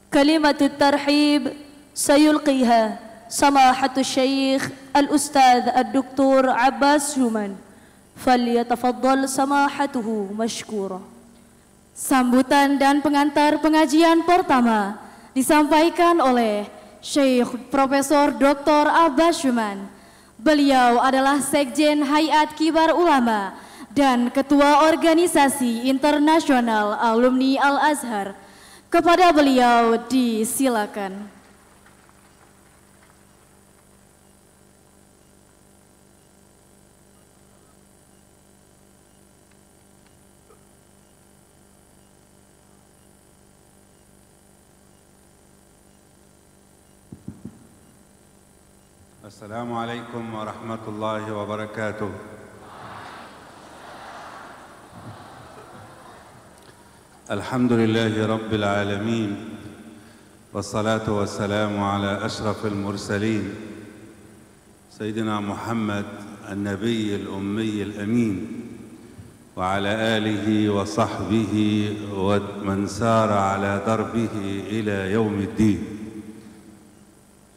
كلمة الترحيب سيلقيها سماحة الشيخ الأستاذ الدكتور عباس جومان، فليتفضل سماحته مشكورا. Sambutan dan pengantar pengajian pertama disampaikan oleh Syekh Profesor Dr. Abbas Juman. Beliau adalah Sekjen Hayat Kibar Ulama dan Ketua Organisasi Internasional Alumni Al-Azhar. Kepada beliau disilakan. السلام عليكم ورحمة الله وبركاته. الحمد لله رب العالمين، والصلاة والسلام على أشرف المرسلين سيدنا محمد النبي الأمي الأمين، وعلى آله وصحبه ومن سار على دربه إلى يوم الدين.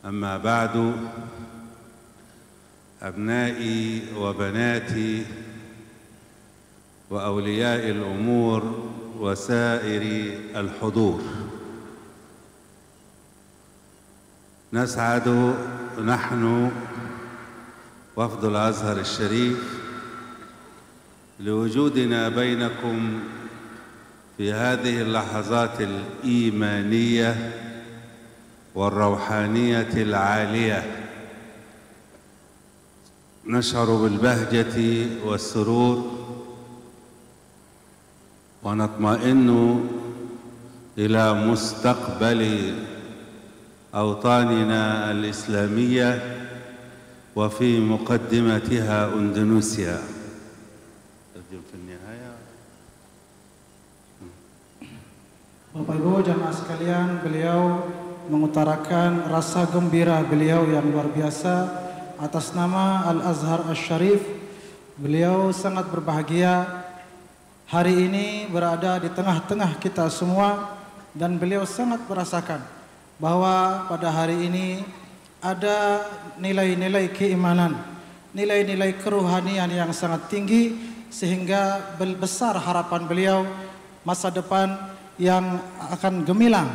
أما بعد، أبنائي وبناتي وأولياء الأمور وسائر الحضور، نسعد نحن وفد الأزهر الشريف لوجودنا بينكم في هذه اللحظات الإيمانية والروحانية العالية. نشعر بالبهجة والسرور ونطمئن إلى مستقبل أوطاننا الإسلامية وفي مقدمتها أندونيسيا. في النهاية Bapak Ibu jamaah sekalian, beliau mengutarakan rasa gembira beliau yang luar biasa atas nama Al-Azhar Asy-Syarif. Beliau sangat berbahagia hari ini berada di tengah-tengah kita semua, dan beliau sangat merasakan bahwa pada hari ini ada nilai-nilai keimanan, nilai-nilai kerohanian yang sangat tinggi, sehingga besar harapan beliau masa depan yang akan gemilang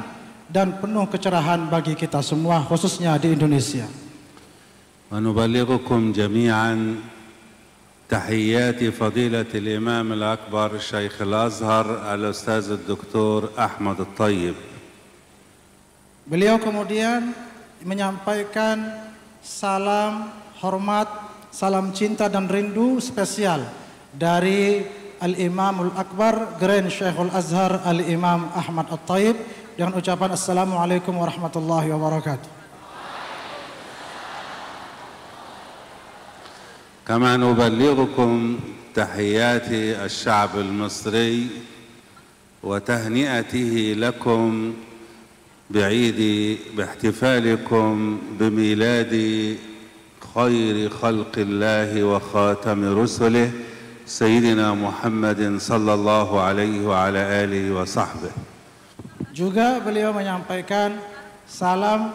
dan penuh kecerahan bagi kita semua, khususnya di Indonesia. ونبلغكم جميعا تحيات فضيلة الإمام الأكبر شيخ الأزهر الأستاذ الدكتور أحمد الطيب. Beliau kemudian menyampaikan salam hormat, salam cinta dan rindu spesial dari Al-Imamul Akbar Grand Syekhul Azhar Al-Imam Ahmad At-Tayyib dengan ucapan Assalamualaikum warahmatullahi wabarakatuh. كما نبلغكم تحيات الشعب المصري وتهنئته لكم باحتفالكم بميلاد خير خلق الله وخاتم رسله سيدنا محمد صلى الله عليه وعلى آله وصحبه. Juga beliau menyampaikan salam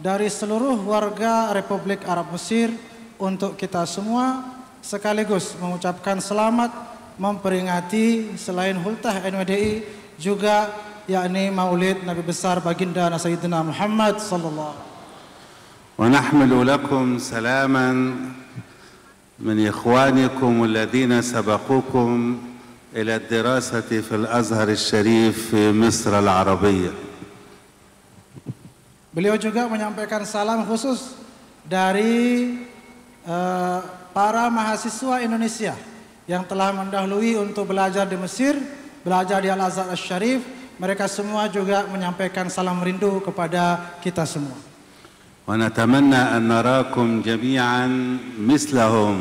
dari seluruh warga Republik Arab Mesir untuk kita semua, sekaligus mengucapkan selamat memperingati selain Hultah NWDI juga yakni Maulid Nabi besar baginda Sayyidina Muhammad sallallahu. ونحمل لكم سلاما من إخوانكم الذين سبقوكم إلى الدراسة في الأزهر الشريف في مصر العربية. Beliau juga menyampaikan salam khusus dari para mahasiswa Indonesia yang telah mendahului untuk belajar di Mesir, belajar di Al-Azhar Asy-Syarif. Mereka semua juga menyampaikan salam rindu kepada kita semua. ونتمنى أن نراكم جميعا مثلهم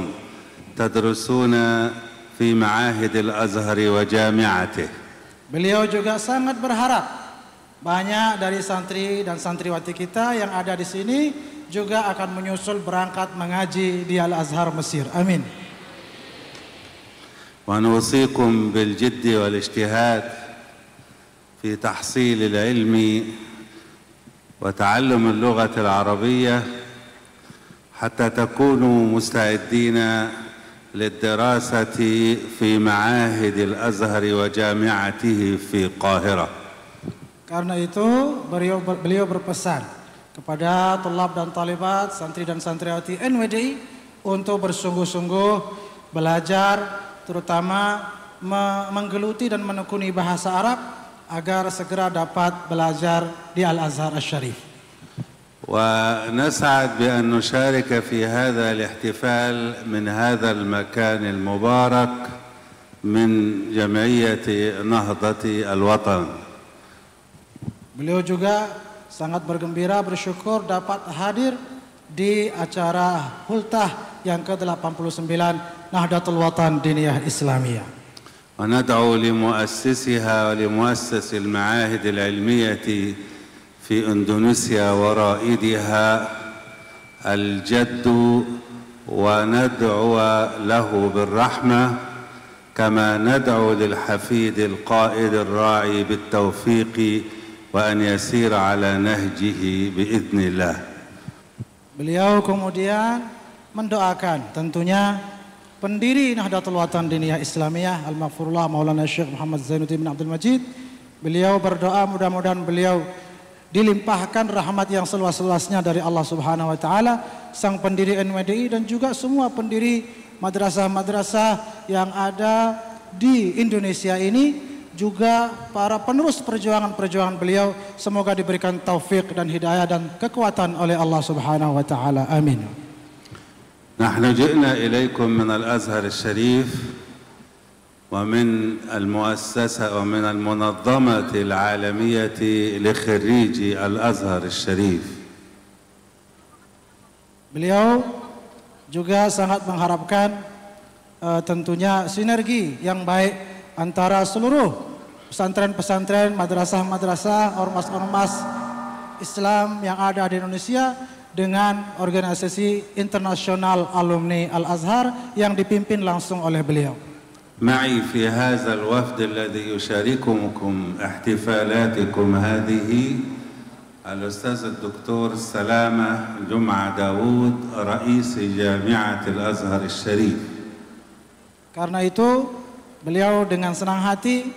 تدرسون في معاهد الأزهر وجامعته. Beliau juga sangat berharap banyak dari santri dan santriwati kita yang ada di sini juga akan menyusul berangkat mengaji di Al-Azhar Mesir. Amin. ونوصيكم بالجد والاجتهاد في تحصيل العلم وتعلم اللغة العربية حتى تكونوا مستعدين للدراسة في معاهد الأزهر وجامعته في القاهرة. Karena itu beliau berpesan kepada tulab dan talibat, santri dan santriwati NWDI untuk bersungguh-sungguh belajar, terutama menggeluti dan menekuni bahasa Arab agar segera dapat belajar di Al-Azhar Asy-Syarif. ونسعد بأن نشارك في هذا الاحتفال من هذا المكان المبارك من جمعية نهضة الوطن. Beliau juga sangat bergembira, bersyukur dapat hadir di acara Hultah yang ke-89 Nahdlatul Watan Diniyah Islamiyah. وندعو لمؤسسها ولمؤسس المعاهد العلمية في إندونيسيا ورائدها الجد وندعو له بالرحمة كما ندعو للحفيد القائد الراعي بالتوفيق وأن يسير على نهجه بإذن الله. Beliau kemudian mendoakan tentunya pendiri Nahdlatul Watan Diniyah Islamiyah Al-Maghfurullah Maulana Syekh Muhammad Zainuddin bin Abdul Majid. Beliau berdoa mudah-mudahan beliau dilimpahkan rahmat yang seluas-luasnya dari Allah Subhanahu wa taala, sang pendiri NWDI dan juga semua pendiri madrasah-madrasah yang ada di Indonesia ini, juga para penerus perjuangan-perjuangan beliau, semoga diberikan taufik dan hidayah dan kekuatan oleh Allah Subhanahu wa taala. Amin. نحن جئنا إليكم من الأزهر الشريف ومن المؤسسة ومن المنظمة العالمية لخريجي الأزهر الشريف. Beliau juga sangat mengharapkan tentunya sinergi yang baik antara seluruh pesantren-pesantren, madrasah-madrasah, ormas-ormas Islam yang ada di Indonesia dengan organisasi internasional alumni Al-Azhar yang dipimpin langsung oleh beliau. معي في هذا الوفد الذي يشارككم احتفالاتكم هذه الأستاذ الدكتور سلامة جمعة داود رئيس جامعة الأزهر الشريف. Karena itu beliau dengan senang hati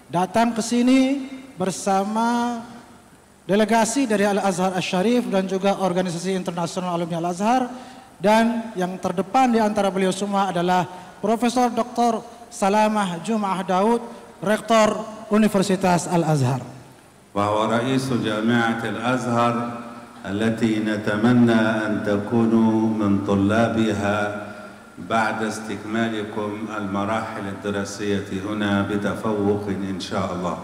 datang ke sini bersama delegasi dari Al-Azhar Asy-Syarif dan juga organisasi internasional alumni Al-Azhar, dan yang terdepan di antara beliau semua adalah Profesor Dr. Salamah Jum'ah Daud, Rektor Universitas Al-Azhar. وهو رئيس جامعة الأزهر التي نتمنى أن تكونوا من طلابها بعد استكمالكم المراحل الدراسية هنا بتفوق إن شاء الله.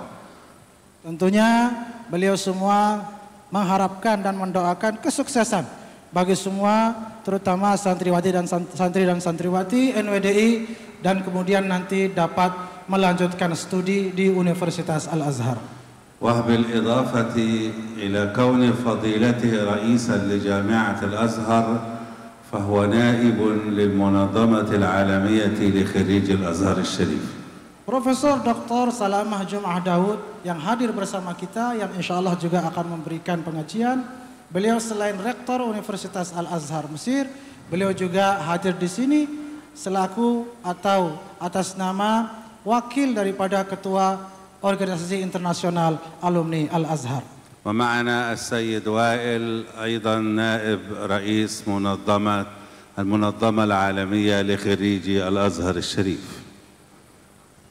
Tentunya beliau semua mengharapkan dan mendoakan kesuksesan bagi semua, terutama santriwati dan santriwati NWDI, dan kemudian nanti dapat melanjutkan studi di Universitas Al-Azhar. وبالإضافة إلى كون فضيلته رئيسا لجامعة الأزهر فهو نائب للمنظمة العالمية لخريج الأزهر الشريف. Profesor Dr. Salamah Jum'ah Daud yang hadir bersama kita, yang insya Allah juga akan memberikan pengajian. Beliau selain Rektor Universitas Al-Azhar Mesir, beliau juga hadir di sini selaku atau atas nama wakil daripada Ketua Organisasi Internasional Alumni Al-Azhar. ومعنا السيد وائل أيضا نائب رئيس المنظمة العالمية لخريجي الأزهر الشريف.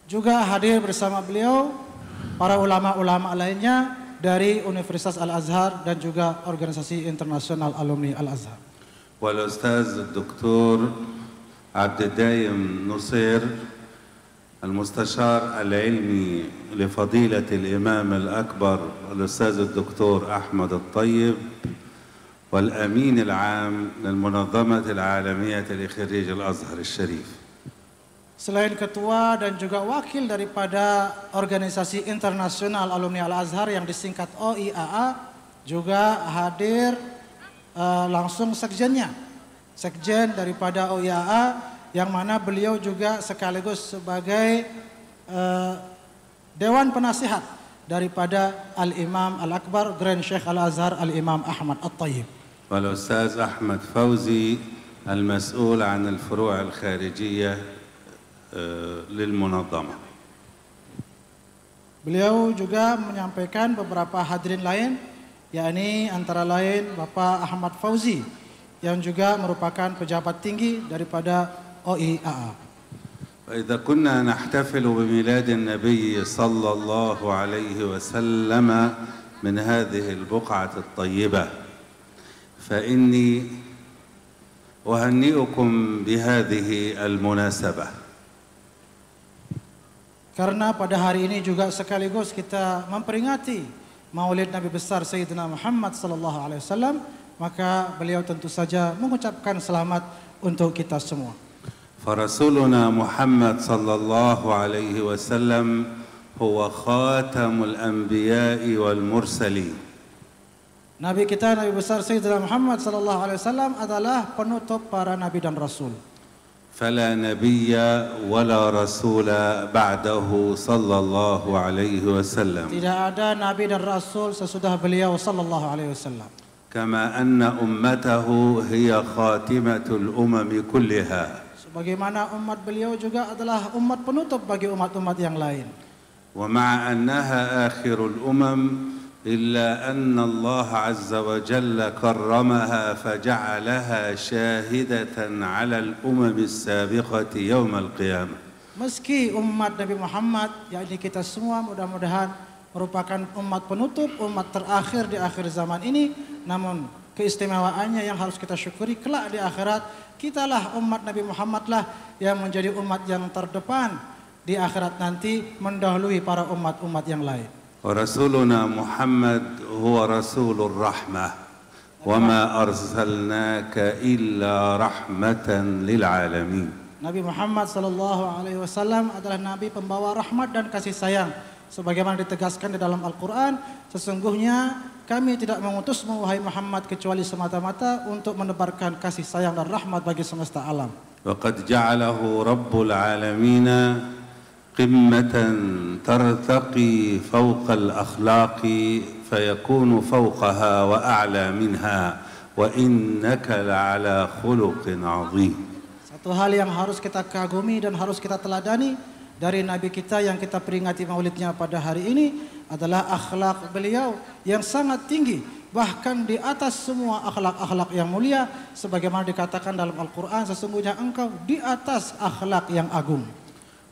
Juga hadir bersama beliau para ulama-ulama lainnya dari Universitas Al-Azhar dan juga Organisasi Internasional Alumni Al-Azhar. والأستاذ الدكتور عبد الدايم نصير المستشار العلمي لفضيلة الإمام الأكبر الأستاذ الدكتور أحمد الطيب والأمين العام للمنظمة العالمية لخريج الأزهر الشريف. Selain ketua dan juga wakil daripada Organisasi Internasional Alumni Al-Azhar yang disingkat OIAA, juga hadir langsung sekjennya, sekjen daripada OIAA, yang mana beliau juga sekaligus sebagai Dewan Penasihat daripada Al-Imam Al-Akbar Grand Sheikh Al-Azhar Al-Imam Ahmad At-Tayyib. والأستاذ أحمد فوزي المسؤول عن الفروع الخارجية للمنظمة. Beliau juga menyampaikan beberapa hadirin lain, yakni antara lain Bapak Ahmad Fauzi yang juga merupakan pejabat tinggi daripada OIAA. وإذا كنا نحتفل بميلاد النبي صلى الله عليه وسلم من هذه البقعة الطيبة فإني أهنئكم بهذه المناسبة. Karena pada hari ini juga sekaligus kita memperingati Maulid Nabi besar Sayyidina Muhammad sallallahu alaihi wasallam, maka beliau tentu saja mengucapkan selamat untuk kita semua. فرسولنا محمد صلى الله عليه وسلم هو خاتم الأنبياء والمرسلين. Nabi kita Nabi besar Sayyidina Muhammad sallallahu alaihi wasallam adalah penutup para nabi dan rasul. فلا نبي ولا رسول بعده صلى الله عليه وسلم. Tidak ada nabi dan rasul sesudah beliau sallallahu alaihi wasallam. كما أن أمته هي خاتمة الأمم كلها. Sebagaimana umat beliau juga adalah umat penutup bagi umat-umat yang lain. ومع أنها آخر الأمم إلا أن الله عز وجل كرمها فجعلها شاهدة على الأمم السابقة يوم القيامة. Meski umat Nabi Muhammad, yakni kita semua mudah-mudahan merupakan umat penutup, umat terakhir di akhir zaman ini, namun keistimewaannya yang harus kita syukuri kelak di akhirat, kitalah umat Nabi Muhammad lah yang menjadi umat yang terdepan di akhirat nanti, mendahului para umat-umat yang lain. ورسولنا محمد هو رسول الرحمة وما أرسلناك إلا رحمة للعالمين. Nabi Muhammad sallallahu alaihi wasallam adalah nabi pembawa rahmat dan kasih sayang. Sebagaimana ditegaskan di dalam Al-Quran, sesungguhnya kami tidak mengutusmu wahai Muhammad kecuali semata-mata untuk menebarkan kasih sayang dan rahmat bagi semesta alam. وقد جعله رب العالمين قمة ترتقي فوق الأخلاق فيكون فوقها وأعلى منها وإنك لعلى خلق عظيم. Satu hal yang harus kita kagumi dan harus kita teladani dari Nabi kita yang kita peringati maulidnya pada hari ini adalah akhlak beliau yang sangat tinggi, bahkan di atas semua akhlak-akhlak yang mulia, sebagaimana dikatakan dalam Al-Quran, sesungguhnya engkau di atas akhlak yang agung.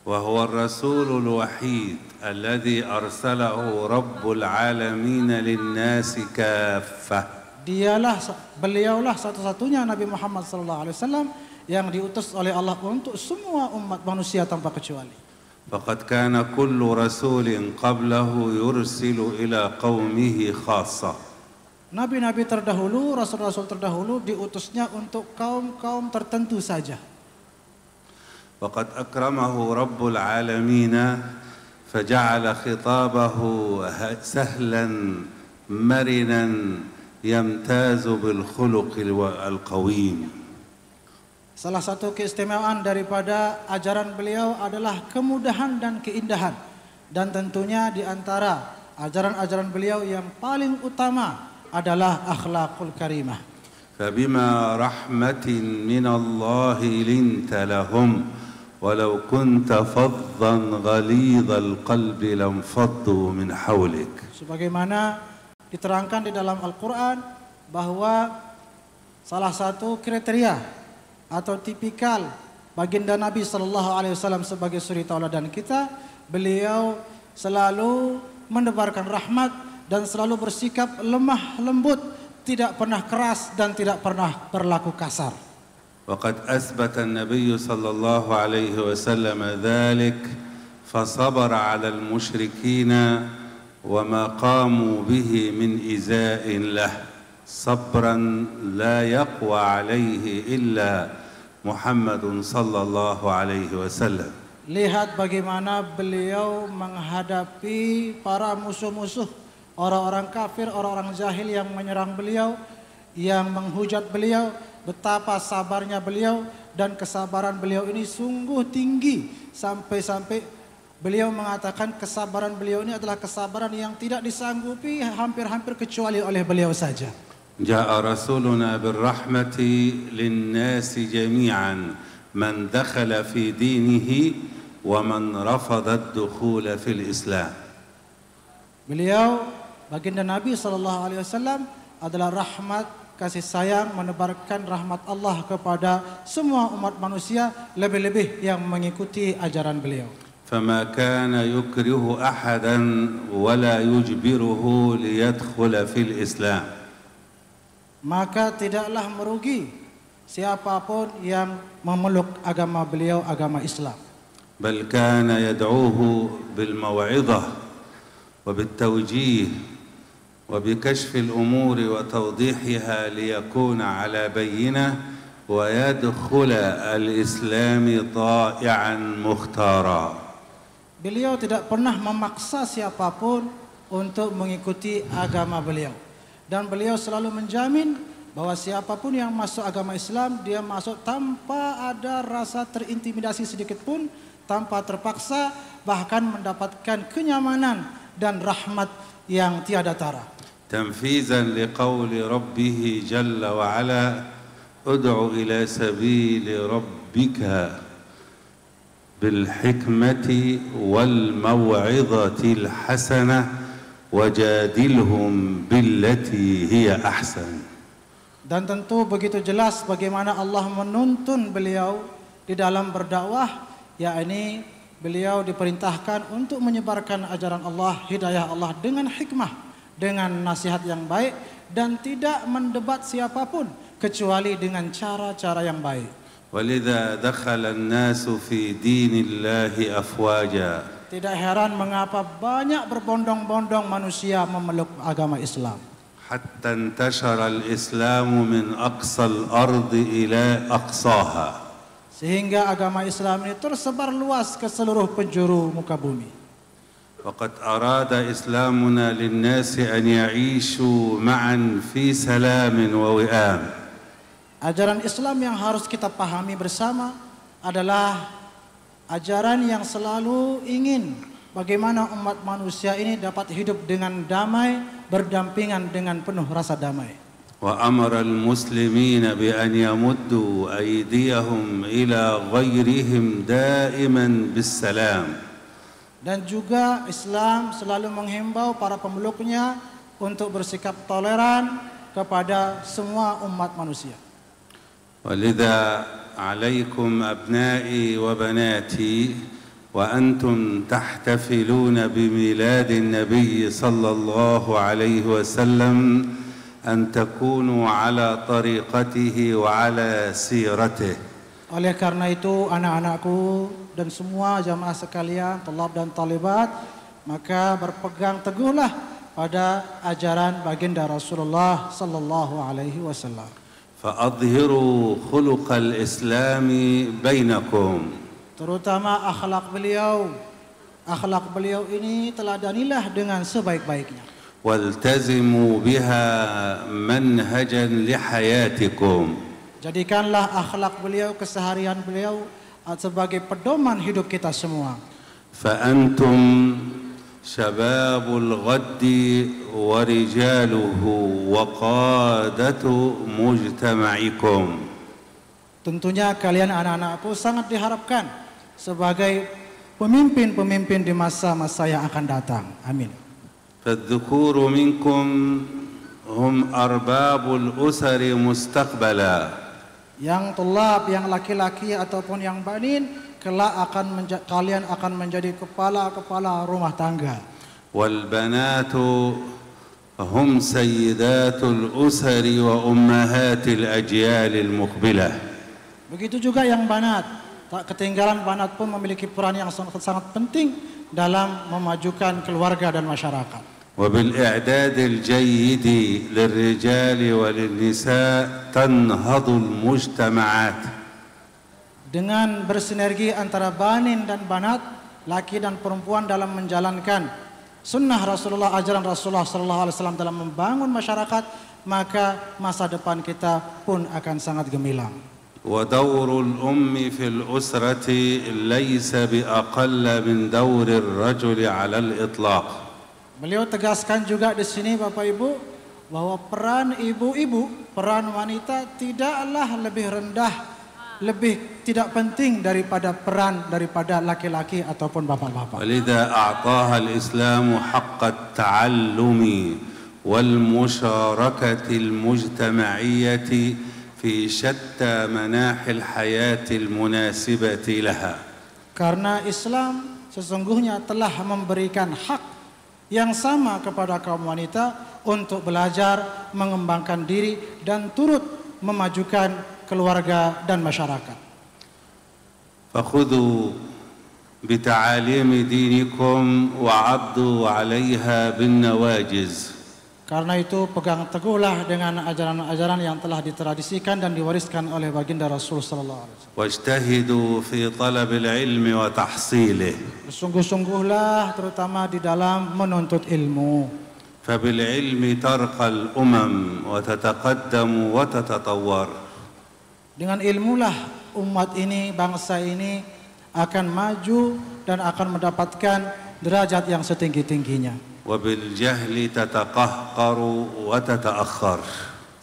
وهو الرسول الوحيد الذي أرسله رب العالمين للناس كافة. Beliaulah satu-satunya Nabi Muhammad SAW yang diutus oleh Allah untuk semua umat manusia tanpa kecuali. فقد كان كل رسول قبله يرسل إلى قومه خاصة. Nabi-nabi terdahulu, rasul-rasul terdahulu diutusnya untuk kaum-kaum tertentu saja. وقد أكرمه رب العالمين فجعل خطابه سهلا مرنا يمتاز بالخلق القويم. Salah satu keistimewaan daripada ajaran beliau adalah kemudahan dan keindahan. Dan tentunya di antara ajaran-ajaran beliau yang paling utama adalah akhlakul karimah. فبما رحمة من الله لنت لهم ولو كنت فظا غليظ القلب لانفضوا من حولك. Sebagaimana diterangkan di dalam Al-Quran bahwa salah satu kriteria atau tipikal baginda Nabi SAW sebagai suri tauladan kita, beliau selalu menebarkan rahmat dan selalu bersikap lemah lembut, tidak pernah keras dan tidak pernah berlaku kasar. وقد أثبت النبي صلى الله عليه وسلم ذلك فصبر على المشركين وما قاموا به من إزاء له صبرا لا يقوى عليه إلا محمد صلى الله عليه وسلم. Lihat bagaimana beliau menghadapi para musuh-musuh, orang-orang kafir, orang-orang jahil yang menyerang beliau, yang menghujat beliau, betapa sabarnya beliau, dan kesabaran beliau ini sungguh tinggi sampai-sampai Beliau mengatakan kesabaran beliau ini adalah kesabaran yang tidak disanggupi hampir-hampir kecuali oleh beliau saja. جاء رسولنا بالرحمة للناس جميعا من دخل في دينه ومن رفض الدخول في الإسلام. Beliau baginda Nabi SAW adalah rahmat, kasih sayang, menebarkan rahmat Allah kepada semua umat manusia, lebih-lebih yang mengikuti ajaran beliau. فما كان يكره أحدا ولا يجبره ليدخل في الإسلام. Maka tidaklah merugi siapapun yang memeluk agama beliau, agama Islam. بل كان يدعوه بالموعظة وبالتوجيه وبكشف الأمور وتوضيحها ليكون على بينة ويدخل الإسلام طائعا مختارا. Beliau tidak pernah memaksa siapapun untuk mengikuti agama beliau. Dan beliau selalu menjamin bahwa siapapun yang masuk agama Islam, dia masuk tanpa ada rasa terintimidasi sedikit pun, tanpa terpaksa, bahkan mendapatkan kenyamanan dan rahmat yang tiada tara. تنفيذا لقول ربه جل وعلا ادع إلى سبيل ربك بالحكمة والموعظة الحسنة وجادلهم بالتي هي أحسن. Dan tentu begitu jelas bagaimana Allah menuntun beliau di dalam berdakwah, yakni beliau diperintahkan untuk menyebarkan ajaran Allah, hidayah Allah dengan hikmah, dengan nasihat yang baik, dan tidak mendebat siapapun kecuali dengan cara-cara yang baik. ولذا دخل الناس في دين الله أفواجا. Tidak heran mengapa banyak berbondong-bondong manusia memeluk agama Islam. حتى انتشر الإسلام من أقصى الأرض إلى أقصاها. Sehingga agama Islam ini tersebar luas ke seluruh penjuru muka bumi. وقد أراد إسلامنا للناس أن يعيشوا معا في سلام ووئام. Ajaran Islam yang harus kita pahami bersama adalah ajaran yang selalu ingin bagaimana umat manusia ini dapat hidup dengan damai, berdampingan dengan penuh rasa damai. وأمر المسلمين بأن يمدوا أيديهم إلى غيرهم دائما بالسلام. Dan juga Islam selalu menghimbau para pemeluknya untuk bersikap toleran kepada semua umat manusia. ولذا عليكم أبنائي وبناتي وأنتم تحتفلون بميلاد النبي صلى الله عليه وسلم أن تكونوا على طريقته وعلى سيرته. Oleh karena itu anak-anakku dan semua jamaah sekalian, talab dan talibat, maka berpegang teguhlah pada ajaran baginda Rasulullah sallallahu alaihi wasallam. فأظهروا خلق الإسلام بينكم. Terutama akhlak beliau. Akhlak beliau ini teladanilah dengan sebaik-baiknya. والتزموا بها منهجا لحياتكم. Jadikanlah akhlak beliau, keseharian beliau sebagai pedoman hidup kita semua. فأنتم شباب الغد ورجاله وقادة مجتمعكم. Tentunya kalian anak-anakku sangat diharapkan sebagai pemimpin-pemimpin di masa-masa yang akan datang. Amin. فالذكور منكم هم أرباب الأسر مستقبلا. Yang tulab, yang laki-laki ataupun yang banin, kelak kalian akan menjadi kepala-kepala rumah tangga. والبنات هم سيدات الأسر وأمهات الأجيال المقبلة. Begitu juga yang banat. Tak ketinggalan banat pun memiliki peran yang sangat penting dalam memajukan keluarga dan masyarakat. وبالإعداد الجيد للرجال وللنساء تنهض المجتمعات. Dengan bersinergi antara banin dan banat, laki dan perempuan dalam menjalankan sunnah Rasulullah, ajaran Rasulullah SAW dalam membangun masyarakat, maka masa depan kita pun akan sangat gemilang. ودور الأم في الأسرة ليس بأقل من دور الرجل على الإطلاق. Beliau tegaskan juga di sini Bapak Ibu bahwa peran ibu-ibu, peran wanita tidaklah lebih rendah, lebih tidak penting daripada peran daripada laki-laki ataupun bapak-bapak. ولذا أعطاها الإسلام حق التعلم والمشاركة المجتمعية في شتى مناحي الحياة المناسبة لها. Karena Islam sesungguhnya telah memberikan hak yang sama kepada kaum wanita untuk belajar, mengembangkan diri dan turut memajukan keluarga dan masyarakat. فخذوا بتعاليم دينكم وعضوا عليها بالنواجذ. Karena itu pegang teguhlah dengan ajaran-ajaran yang telah ditradisikan dan diwariskan oleh baginda Rasul sallallahu alaihi wasallam. واجتهدوا في طلب العلم وتحصيله. Bersungguh-sungguhlah terutama di dalam menuntut ilmu. فبالعلم ترقى الأمم وتتقدم وتتطور. Dengan ilmulah umat ini, bangsa ini akan maju dan akan mendapatkan derajat yang setinggi-tingginya. وبالجهل تتقهقر وتتأخر.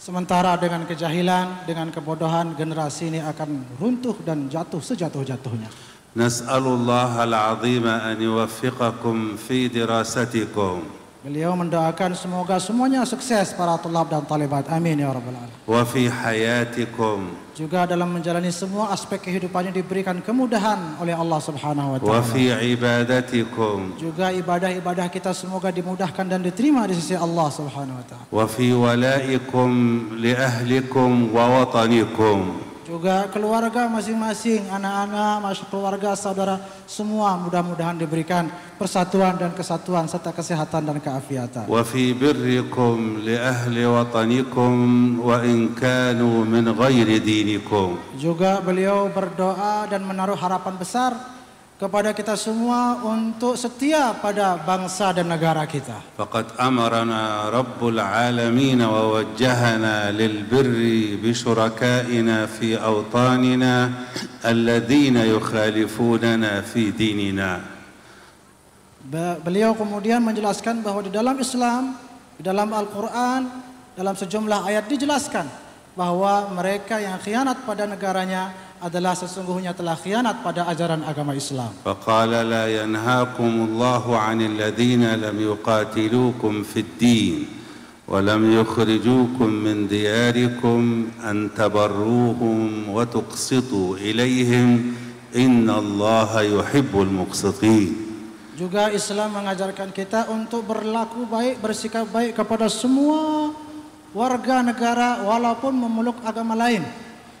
Sementara dengan kejahilan, dengan kebodohan, generasi ini akan runtuh dan jatuh sejatuh-jatuhnya. نسأل الله العظيم أن يوفقكم في دراستكم. Beliau mendoakan semoga semuanya sukses para tulab dan talibat. Amin ya rabbal alamin. وفي حياتكم. Juga dalam menjalani semua aspek kehidupannya diberikan kemudahan oleh Allah Subhanahu wa taala. وفي عبادتكم. Juga ibadah-ibadah kita semoga dimudahkan dan diterima di sisi Allah Subhanahu wa taala. وفي ولائكم لأهلكم ووطنكم. Juga keluarga masing-masing, anak-anak, keluarga, saudara, semua mudah-mudahan diberikan persatuan dan kesatuan serta kesehatan dan keafiatan. وفي بركم لأهل وطنكم وإن كانوا من غير دينكم. Juga beliau berdoa dan menaruh harapan besar kepada kita semua untuk setia pada bangsa dan negara kita. فقد أمرنا رب العالمين ووجهنا للبر بشركائنا في أوطاننا الذين يخالفوننا في ديننا. Beliau kemudian menjelaskan bahwa di dalam Islam, di dalam Al-Quran, dalam sejumlah ayat dijelaskan bahwa mereka yang khianat pada negaranya adalah sesungguhnya telah khianat pada ajaran agama Islam. فقال لا ينهاكم الله عن الذين لم يقاتلوكم في الدين ولم يخرجوكم من دياركم أن تبروهم وتقسطوا إليهم إن الله يحب المقسطين. Juga Islam mengajarkan kita untuk berlaku baik, bersikap baik kepada semua warga negara walaupun memeluk agama lain.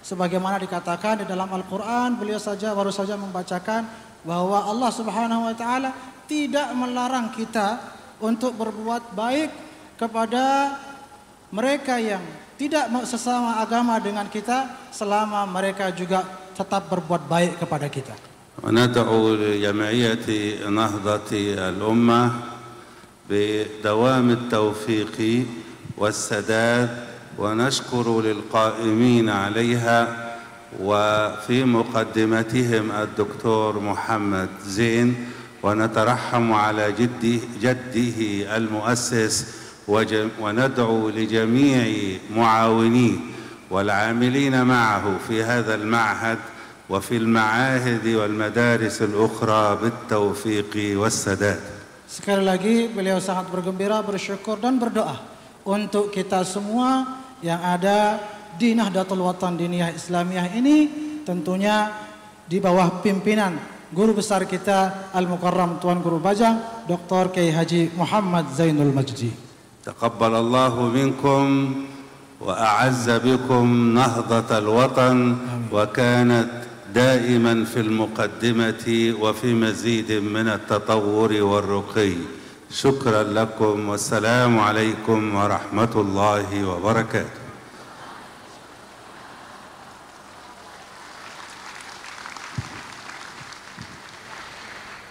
Sebagaimana dikatakan di dalam Al-Quran, beliau baru saja membacakan bahwa Allah Subhanahu wa taala tidak melarang kita untuk berbuat baik kepada mereka yang tidak sesama agama dengan kita selama mereka juga tetap berbuat baik kepada kita. وندعو لجمعية نهضة الأمة بدوام التوفيق والسداد ونشكر للقائمين عليها وفي مقدمتهم الدكتور محمد زين ونترحم على جده المؤسس وندعو لجميع معاونيه والعاملين معه في هذا المعهد وفي المعاهد والمدارس الأخرى بالتوفيق والسداد. Sekali lagi beliau sangat bergembira, bersyukur dan berdoa untuk kita semua yang ada di Nahdlatul Watan Diniyah Islamiyah ini, tentunya di bawah pimpinan guru besar kita Al-Mukarram Tuan Guru Bajang Dr. Kiai Haji Muhammad Zainul Majdi. تقبل الله منكم وأعز بكم نهضة الوطن وكانت دائما في المقدمة وفي مزيد من التطور والرقي. شكرا لكم والسلام عليكم ورحمة الله وبركاته.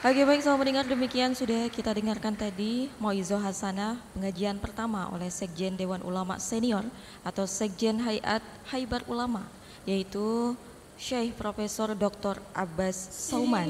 Oke, baik sahabat pendengar, demikian sudah kita dengarkan tadi Mauizah Hasanah pengajian pertama oleh Sekjen Dewan Ulama Senior atau Sekjen Hayat Haibar Ulama yaitu Syekh Profesor Dr. Abbas Sauman.